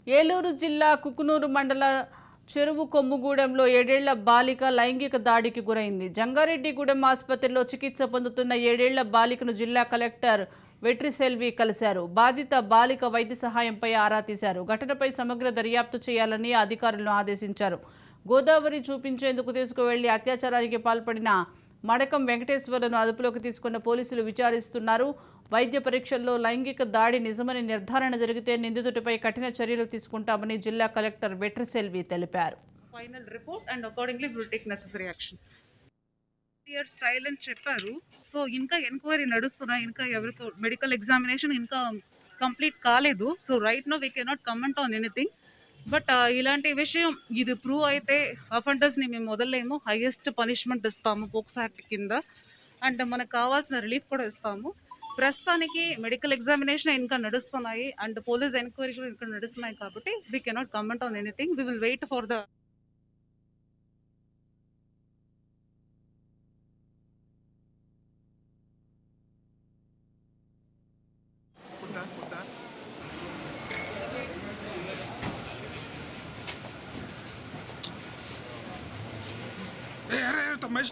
ఏలూరు జిల్లా కుకునూరు మండల చెరువు కొమ్ముగూడెంలో 7 ఏళ్ల బాలిక లైంగిక దాడికి గురైంది. జంగారెడ్డిగూడెం ఆసుపత్రిలో చికిత్స పొందుతున్న 7 ఏళ్ల బాలికను జిల్లా కలెక్టర్ వెట్రిసెల్వి కలిశారు. బాధిత బాలిక వైద్య సహాయంపై ఆరా తీశారు. ఘటనపై సమగ్ర దర్యాప్తు చేయాలని అధికారులను ఆదేశించారు. గోదావరి చూపించేందుకు తీసుకువెళ్లి అత్యాచారానికి పాల్పడిన మడకం వెంకటేశ్వర్లను అదుపులోకి తీసుకున్న పోలీసులు విచారిస్తున్నారు. వైద్య పరీక్షల్లో లైంగిక దాడి నిజమని నిర్ధారణ జరిగితే నిందితుడిపై కఠిన చర్యలు తీసుకుంటామని జిల్లా కలెక్టర్ వెట్రిసెల్వి తెలిపారు. Final report and accordingly will take necessary action. ఇయర్ స్టైల్ అని చెప్పారు. సో ఇంకా ఎంక్వైరీ నడుస్తున్నా, ఇంకా ఎవరికో మెడికల్ ఎగ్జామినేషన్ ఇంకా కంప్లీట్ కాలేదు. So right now we cannot comment on anything. But ఇలాంటి విషయం ఇది ప్రూవ్ అయితే అఫెండర్స్ని మేము వదలలేము. హైయెస్ట్ పనిష్మెంట్ ఇస్తాము పోక్సో యాక్ట్ కింద. అండ్ మనకు కావాల్సిన రిలీఫ్ కూడా ఇస్తాము. ప్రస్తుతానికి మెడికల్ ఎగ్జామినేషన్ ఇంకా నడుస్తున్నాయి అండ్ పోలీస్ ఎంక్వైరీ కూడా ఇంకా నడుస్తున్నాయి కాబట్టి we cannot comment on anything. We will wait for the Tá mais